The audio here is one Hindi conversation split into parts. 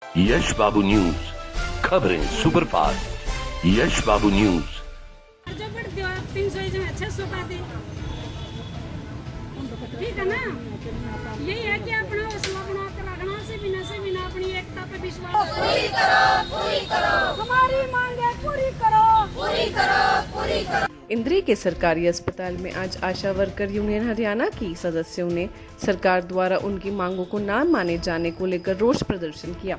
यश बाबू न्यूज, खबरें सुपरफास्ट। यश बाबू न्यूज। जो बढ़ दियो 300 600 का दे, ठीक है ना। यही है कि अपना हौसला बना कर रखना, से बिना अपनी एकता पे विश्वास। पूरी करो हमारी मांगे, पूरी करो। इंद्री के सरकारी अस्पताल में आज आशा वर्कर यूनियन हरियाणा की सदस्यों ने सरकार द्वारा उनकी मांगों को न माने जाने को लेकर रोष प्रदर्शन किया।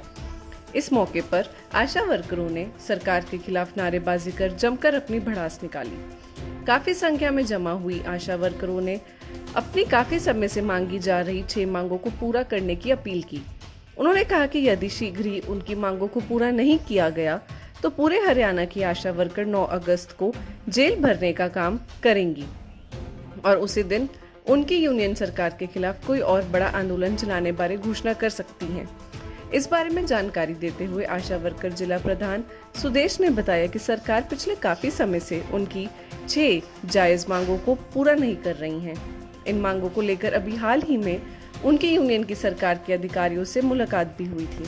इस मौके पर आशा वर्करों ने सरकार के खिलाफ नारेबाजी कर जमकर अपनी भड़ास निकाली। काफी संख्या में जमा हुई आशा वर्करों ने अपनी काफी समय से मांगी जा रही 6 मांगों को पूरा करने की अपील की। उन्होंने कहा कि यदि शीघ्र ही उनकी मांगों को पूरा नहीं किया गया तो पूरे हरियाणा की आशा वर्कर 9 अगस्त को जेल भरने का काम करेंगी और उसी दिन उनकी यूनियन सरकार के खिलाफ कोई और बड़ा आंदोलन चलाने बारे घोषणा कर सकती है। इस बारे में जानकारी देते हुए आशा वर्कर जिला प्रधान सुदेश ने बताया कि सरकार पिछले काफी समय से उनकी 6 जायज मांगों को पूरा नहीं कर रही है। इन मांगों को लेकर अभी हाल ही में उनकी यूनियन की सरकार के अधिकारियों से मुलाकात भी हुई थी,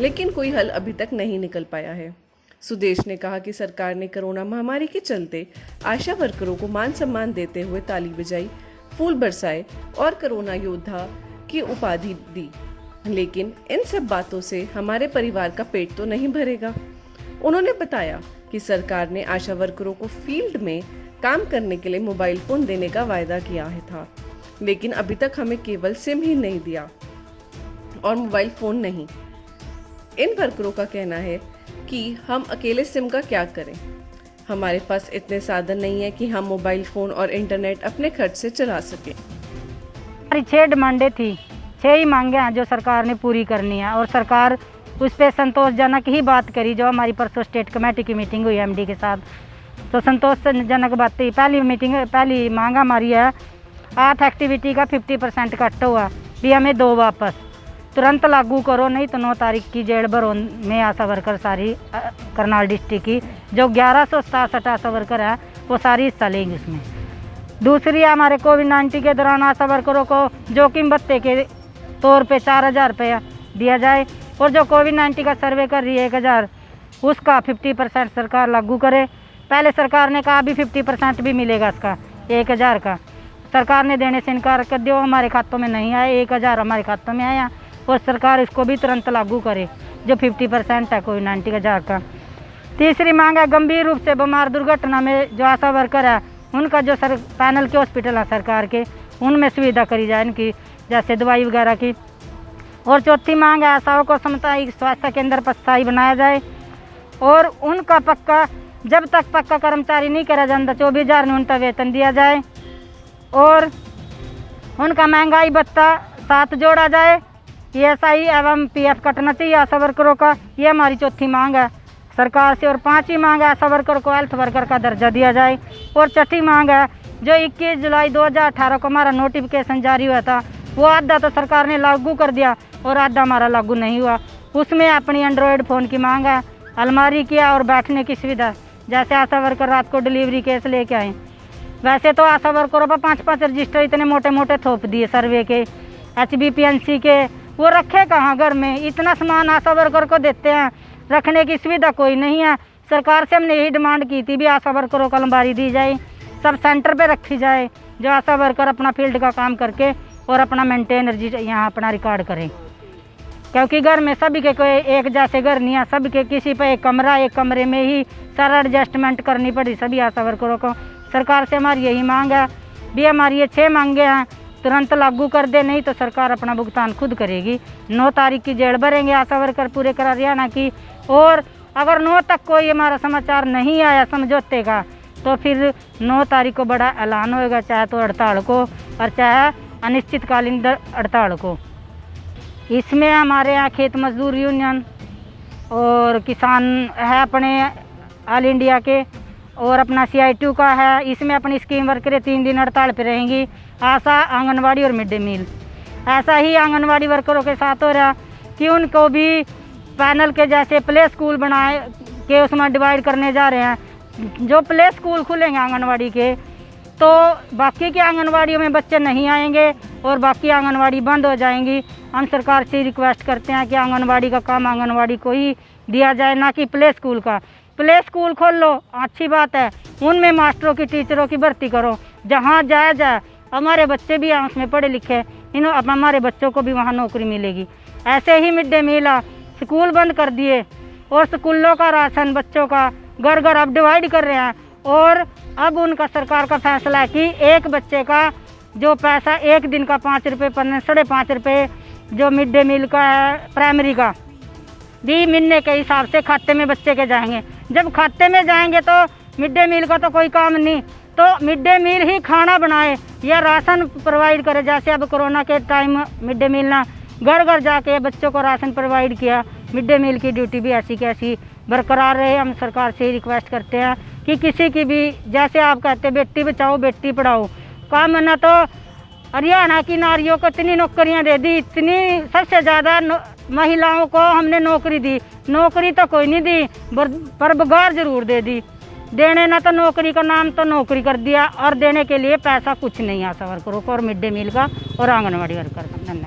लेकिन कोई हल अभी तक नहीं निकल पाया है। सुदेश ने कहा कि सरकार ने कोरोना महामारी के चलते आशा वर्करों को मान सम्मान देते हुए ताली बजाई, फूल बरसाए और कोरोना योद्धा की उपाधि दी, लेकिन इन सब बातों से हमारे परिवार का पेट तो नहीं भरेगा। उन्होंने बताया कि सरकार ने आशा वर्करों को फील्ड में काम करने के लिए मोबाइल फोन देने का वायदा किया था, लेकिन अभी तक हमें केवल सिम ही नहीं दिया और मोबाइल फोन नहीं। इन वर्करों का कहना है कि हम अकेले सिम का क्या करें, हमारे पास इतने साधन नहीं है कि हम मोबाइल फोन और इंटरनेट अपने खर्च से चला सकें। हमारी 6 डिमांडें थी, 6 ही मांगे हैं जो सरकार ने पूरी करनी है और सरकार उस पर संतोषजनक ही बात करी। जो हमारी परसों स्टेट कमेटी की मीटिंग हुई एमडी के साथ, तो संतोषजनक बात थी। पहली मांग हमारी है 8 एक्टिविटी का 50% कट हुआ भी हमें 2 वापस तुरंत लागू करो, नहीं तो 9 तारीख की जेल भरो में आशा वर्कर सारी करनाल डिस्ट्रिक्ट की जो 1167 आशा वर्कर है वो सारी हिस्सा लेंगी उसमें। दूसरी हमारे कोविड-19 के दौरान आशा वर्करों को जोखिम भत्ते के तौर पे 4000 रुपया दिया जाए और जो कोविड-19 का सर्वे कर रही है 1000 उसका 50% सरकार लागू करे। पहले सरकार ने कहा अभी 50% भी मिलेगा इसका 1000 का, सरकार ने देने से इनकार कर दिया, हमारे खातों में नहीं आया। 1000 हमारे खातों में आया और सरकार इसको भी तुरंत लागू करे जो 50% है कोविड-19 का 1000 का। तीसरी मांग है गंभीर रूप से बीमार दुर्घटना में जो आशा वर्कर है उनका जो पैनल के हॉस्पिटल है सरकार के, उनमें सुविधा करी जाए इनकी, जैसे दवाई वगैरह की। और चौथी मांग है आशाओं को सामुदायिक स्वास्थ्य केंद्र पर स्थायी बनाया जाए और उनका पक्का जब तक पक्का कर्मचारी नहीं करा जाता 24,000 न्यूनतम वेतन दिया जाए और उनका महंगाई भत्ता 7 जोड़ा जाए। ESI एवं PF कटना चाहिए आशा वर्करों का, ये हमारी चौथी मांग है सरकार से। और 5वीं मांग है आशा वर्कर को हेल्थ वर्कर का दर्जा दिया जाए। और 6ठी मांग है जो 21 जुलाई 2018 को हमारा नोटिफिकेशन जारी हुआ था, वो आधा तो सरकार ने लागू कर दिया और आधा हमारा लागू नहीं हुआ। उसमें अपनी एंड्रॉयड फ़ोन की मांग है, अलमारी की और बैठने की सुविधा, जैसे आशा वर्कर रात को डिलीवरी केस लेके आए। वैसे तो आशा वर्करों पर 5-5 रजिस्टर इतने मोटे मोटे थोप दिए सर्वे के, HBPNC के, वो रखे कहाँ घर में। इतना सामान आशा वर्कर को देते हैं, रखने की सुविधा कोई नहीं है। सरकार से हमने यही डिमांड की थी भी आशा वर्करों को अलमारी दी जाए, सब सेंटर पे रखी जाए, जो आशा वर्कर अपना फील्ड का काम करके और अपना मेंटेन यहाँ अपना रिकॉर्ड करें। क्योंकि घर में सभी के कोई एक जैसे घर नहीं है, सभी के किसी पे एक कमरे में ही सारा एडजस्टमेंट करनी पड़ी सभी आशा वर्करों को। सरकार से हमारी यही मांग है भी हमारी ये 6 मांगे हैं तुरंत लागू कर दे, नहीं तो सरकार अपना भुगतान खुद करेगी। 9 तारीख की जेल भरेंगे आशा वर्कर पूरे कर हरियाणा की। और अगर 9 तक कोई हमारा समाचार नहीं आया समझौते का तो फिर 9 तारीख को बड़ा ऐलान होएगा, चाहे तो हड़ताल को और चाहे अनिश्चितकालीन हड़ताल को। इसमें हमारे यहाँ खेत मजदूर यूनियन और किसान है अपने ऑल इंडिया के और अपना CITU का है। इसमें अपनी स्कीम वर्करें 3 दिन हड़ताल पे रहेंगी, आशा, आंगनवाड़ी और मिड डे मील। ऐसा ही आंगनवाड़ी वर्करों के साथ हो रहा कि उनको भी पैनल के जैसे प्ले स्कूल बनाए के उसमें डिवाइड करने जा रहे हैं। जो प्ले स्कूल खुलेंगे आंगनवाड़ी के तो बाकी के आंगनवाड़ियों में बच्चे नहीं आएंगे और बाकी आंगनवाड़ी बंद हो जाएंगी। हम सरकार से रिक्वेस्ट करते हैं कि आंगनवाड़ी का काम आंगनवाड़ी को ही दिया जाए, ना कि प्ले स्कूल का। प्ले स्कूल खोल लो, अच्छी बात है, उनमें मास्टरों की टीचरों की भर्ती करो, जहाँ जायज़ है। हमारे बच्चे भी हैं उसमें पढ़े लिखे, अब हमारे बच्चों को भी वहाँ नौकरी मिलेगी। ऐसे ही मिड डे मील स्कूल बंद कर दिए और स्कूलों का राशन बच्चों का घर घर अब डिवाइड कर रहे हैं। और अब उनका सरकार का फैसला है कि एक बच्चे का जो पैसा एक दिन का 5 रुपये 5.5 रुपये जो मिड डे मील का है प्राइमरी का भी मिलने के हिसाब से खाते में बच्चे के जाएंगे। जब खाते में जाएंगे तो मिड डे मील का तो कोई काम नहीं, तो मिड डे मील ही खाना बनाए या राशन प्रोवाइड करे। जैसे अब कोरोना के टाइम मिड डे मील ना घर घर जाके बच्चों को राशन प्रोवाइड किया, मिड डे मील की ड्यूटी भी ऐसी की ऐसी बरकरार रहे। हम सरकार से रिक्वेस्ट करते हैं कि किसी की भी, जैसे आप कहते हैं बेटी बचाओ बेटी पढ़ाओ, काम ना तो हरियाणा की नारियों को इतनी नौकरियां दे दी, इतनी सबसे ज़्यादा महिलाओं को हमने नौकरी दी। नौकरी तो कोई नहीं दी पर बगार जरूर दे दी। देने ना तो नौकरी का नाम तो नौकरी कर दिया और देने के लिए पैसा कुछ नहीं आशा वर्करों को और मिड डे मील का और आंगनवाड़ी वर्कर का। धन्यवाद।